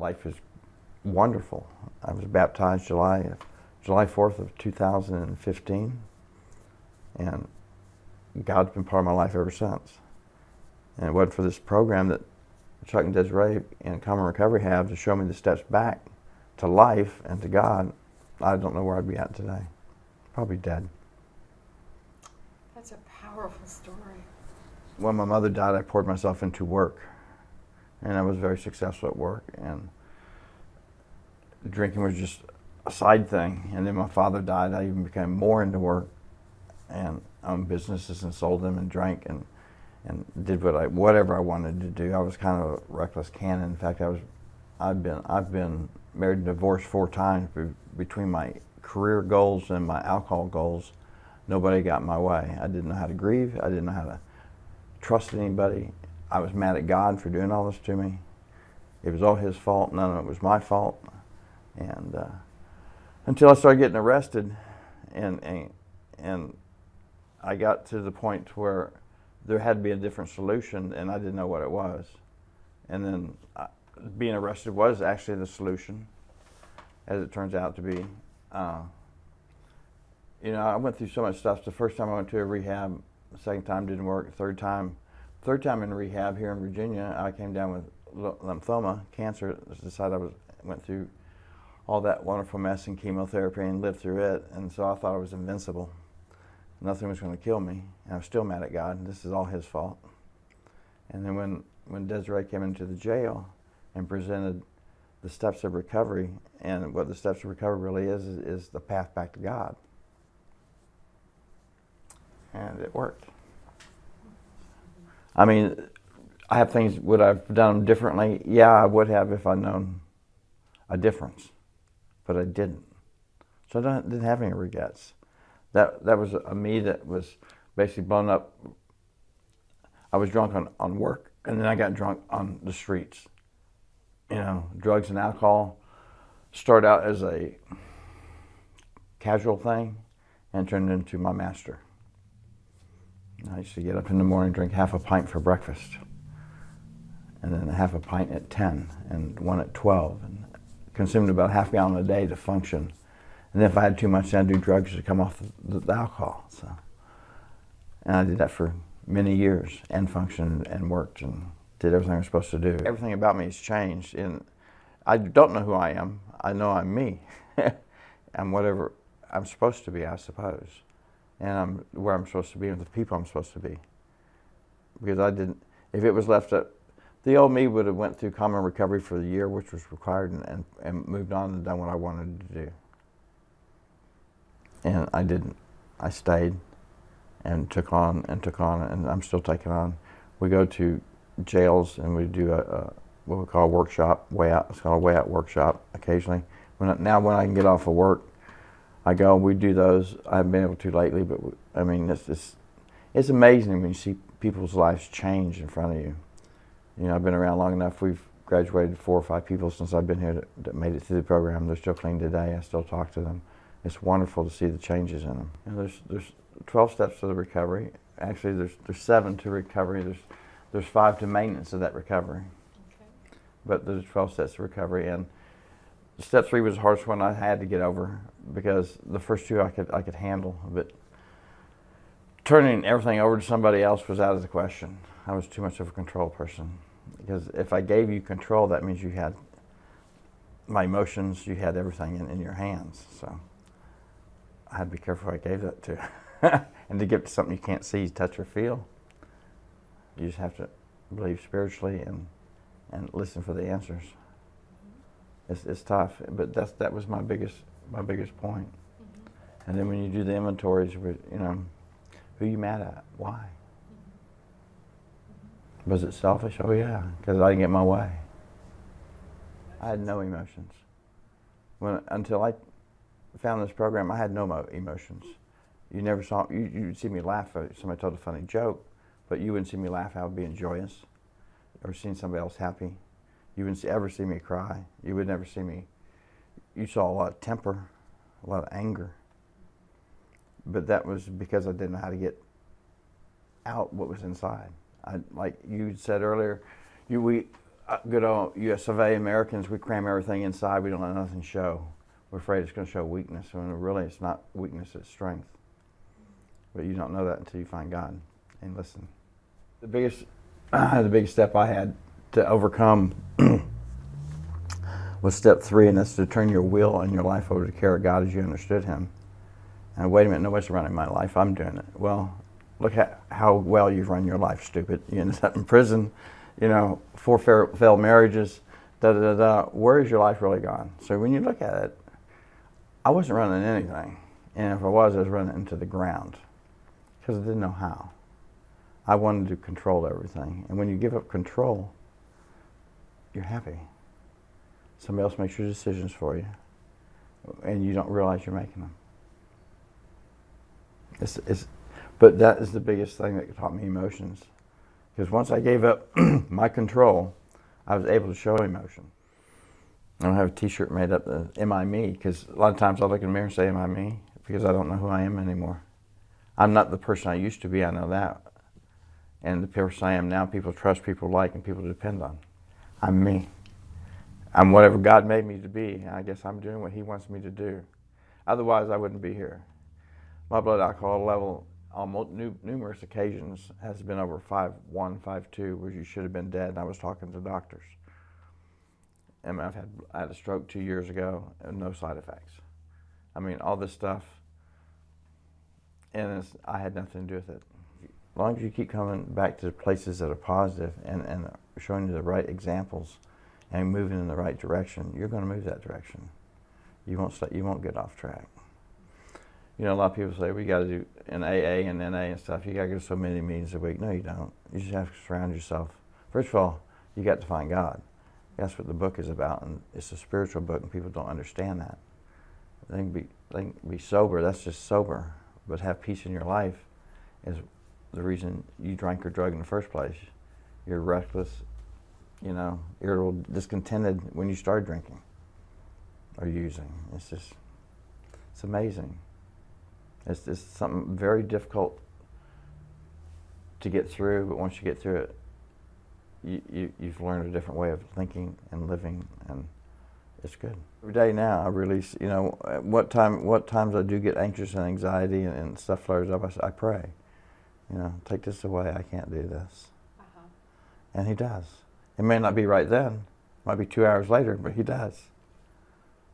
life is wonderful. I was baptized July 4th of 2015, and God's been part of my life ever since. And it wasn't for this program that Chuck and Desiree and Common Recovery have to show me the steps back to life and to God, I don't know where I'd be at today. Probably dead. That's a powerful story. When my mother died, I poured myself into work, and I was very successful at work, and drinking was just a side thing. And then my father died, I even became more into work and owned businesses and sold them and drank and did whatever I wanted to do. I was kind of a reckless cannon. In fact, I've been married and divorced 4 times. Between my career goals and my alcohol goals, nobody got in my way. I didn't know how to grieve. I didn't know how to trust anybody. I was mad at God for doing all this to me. It was all His fault. None of it was my fault. And until I started getting arrested, and I got to the point where there had to be a different solution, and I didn't know what it was. And then being arrested was actually the solution, as it turns out to be. I went through so much stuff. The first time I went to a rehab, the second time didn't work. Third time in rehab here in Virginia, I came down with lymphoma, cancer. Went through all that wonderful mess and chemotherapy and lived through it, and so I thought I was invincible. Nothing was going to kill me, and I was still mad at God. This is all His fault. And then when Desiree came into the jail and presented the steps of recovery, and what the steps of recovery really is the path back to God. And it worked. I mean, I have things, would I have done them differently? Yeah, I would have if I'd known a difference, but I didn't. So I didn't have any regrets. That was a me that was basically blown up. I was drunk on work, and then I got drunk on the streets. Drugs and alcohol started out as a casual thing and turned into my master. I used to get up in the morning, drink half a pint for breakfast, and then half a pint at 10, and one at 12, and consumed about half a gallon a day to function. And then if I had too much, then I'd do drugs to come off the alcohol. And I did that for many years, and functioned and worked and did everything I was supposed to do. Everything about me has changed, and I don't know who I am. I know I'm me. I'm whatever I'm supposed to be, I suppose. And I'm where I'm supposed to be with the people I'm supposed to be. Because if it was left up, the old me would have went through common recovery for the year, which was required, and moved on and done what I wanted to do. And I didn't. I stayed and took on, and I'm still taking on. We go to jails and we do what we call a workshop, way out. It's called a way out workshop occasionally. When I can get off of work, I go. We do those. I haven't been able to lately, but it's amazing when you see people's lives change in front of you. I've been around long enough. We've graduated 4 or 5 people since I've been here that made it through the program. They're still clean today. I still talk to them. It's wonderful to see the changes in them. There's 12 steps to the recovery. Actually, there's 7 to recovery. There's 5 to maintenance of that recovery. Okay. But there's 12 steps to recovery, and step 3 was the hardest one I had to get over, because the first 2 I could handle, but turning everything over to somebody else was out of the question. I was too much of a control person, because if I gave you control, that means you had my emotions, you had everything in your hands. So I had to be careful who I gave that to. And to give to something you can't see, touch, or feel, you just have to believe spiritually and listen for the answers. It's tough, but that was my biggest point. Mm-hmm. And then when you do the inventories, who are you mad at? Why? Mm-hmm. Was it selfish? Oh yeah, because I didn't get my way. I had no emotions. Until I found this program, I had no emotions. You never saw, you'd see me laugh if somebody told a funny joke, but you wouldn't see me laugh. I would be joyous, or seeing somebody else happy. You wouldn't ever see me cry. You would never see me. You saw a lot of temper, a lot of anger. But that was because I didn't know how to get out what was inside. Like you said earlier, good old US of A Americans, we cram everything inside. We don't let nothing show. We're afraid it's going to show weakness, when really it's not weakness, it's strength. But you don't know that until you find God and listen. The biggest step I had to overcome was step 3, and that's to turn your will and your life over to the care of God as you understood Him. And wait a minute, nobody's running my life, I'm doing it. Well, look at how well you've run your life, stupid. You ended up in prison, 4 failed marriages, Where is your life really gone? So when you look at it, I wasn't running anything. And if I was running into the ground because I didn't know how. I wanted to control everything. And when you give up control, you're happy. Somebody else makes your decisions for you, and you don't realize you're making them. But that is the biggest thing that taught me emotions. Because once I gave up my control, I was able to show emotion. I don't have a t-shirt made up, Am I Me? Because a lot of times I look in the mirror and say, Am I me? Because I don't know who I am anymore. I'm not the person I used to be, I know that. And the person I am now, people trust, people like, and people depend on. I'm me. I'm whatever God made me to be. And I guess I'm doing what He wants me to do. Otherwise, I wouldn't be here. My blood alcohol level on numerous occasions has been over 5.1, 5.2, where you should have been dead. And I was talking to doctors. And I had a stroke 2 years ago and no side effects. I mean, all this stuff, and I had nothing to do with it. As long as you keep coming back to the places that are positive and showing you the right examples and moving in the right direction, you're going to move that direction. You won't get off track. A lot of people say, we got to do an AA and NA and stuff. You got to go to so many meetings a week. No, you don't. You just have to surround yourself. First of all, you got to find God. That's what the book is about, and it's a spiritual book, and people don't understand that. They can be sober, that's just sober, but have peace in your life is the reason you drank or drug in the first place. You're reckless, irritable, discontented when you start drinking or using. It's amazing. It's just something very difficult to get through, but once you get through it, you've learned a different way of thinking and living, and it's good. Every day now I release, what times I do get anxious and anxiety and stuff flares up, I pray, take this away, I can't do this. And He does. It may not be right then, it might be 2 hours later, but He does.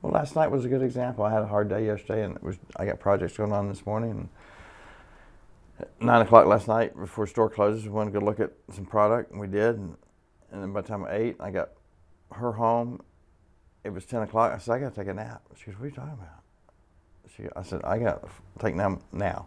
Well, last night was a good example. I had a hard day yesterday, and I got projects going on this morning, and at 9 o'clock last night, before store closes, we wanted to go look at some product, and we did. And then by the time I ate, I got her home. It was 10 o'clock. I said, I got to take a nap. She goes, what are you talking about? I said, I got to take a nap now.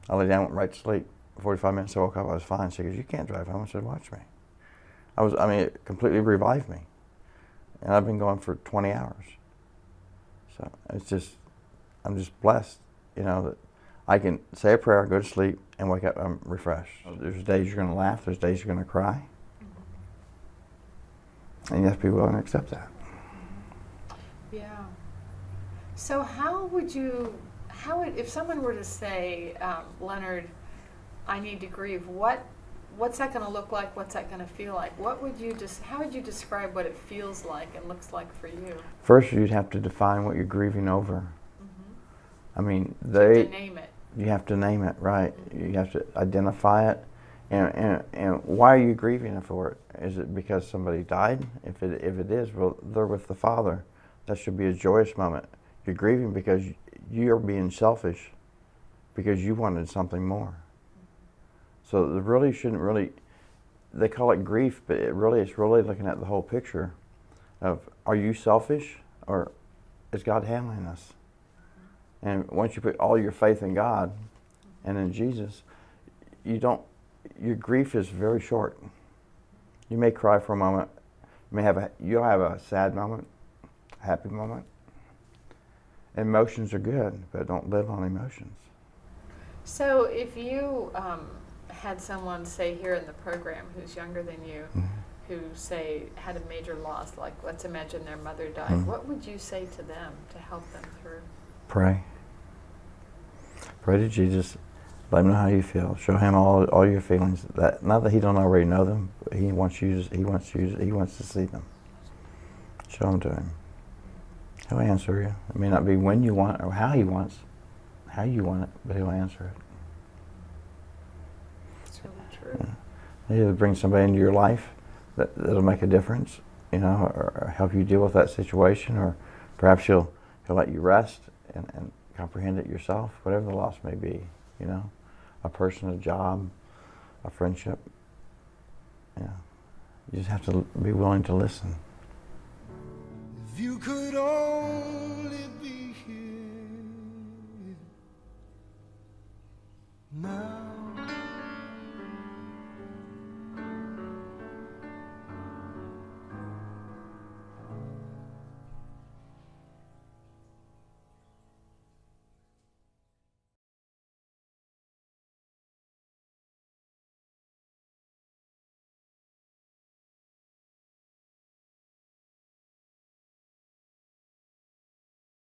I lay down, went right to sleep. 45 minutes, I woke up, I was fine. She goes, you can't drive home. I said, watch me. It completely revived me. And I've been going for 20 hours. So I'm just blessed, that I can say a prayer, go to sleep, and wake up, I'm refreshed. There's days you're going to laugh, there's days you're going to cry. And you have to be willing to accept that. Yeah. So if someone were to say, Leonard, I need to grieve, what's that going to look like? What's that going to feel like? How would you describe what it feels like and looks like for you? First, you'd have to define what you're grieving over. I mean, you have to name it. You have to name it, right? You have to identify it, and why are you grieving for it? Is it because somebody died? If it is, well, they're with the Father. That should be a joyous moment. You're grieving because you're being selfish, because you wanted something more. So it really shouldn't they call it grief, but it's really looking at the whole picture of, are you selfish, or is God handling us? And once you put all your faith in God and in Jesus, your grief is very short. You may cry for a moment. You'll have a sad moment, a happy moment. Emotions are good, but don't live on emotions. So if you had someone, say, here in the program who's younger than you, who, say, had a major loss, like let's imagine their mother died, what would you say to them to help them through? Pray. Pray to Jesus. Let him know how you feel. Show him all your feelings. That not that he don't already know them, but he wants to see them. Show them to him. He'll answer you. It may not be when you want or how you want it, but he'll answer it. It's really true. Yeah. He'll bring somebody into your life that'll make a difference, or help you deal with that situation, or perhaps he'll let you rest and comprehend it yourself, whatever the loss may be, a person, a job, a friendship. Yeah. You just have to be willing to listen. If you could only be here now.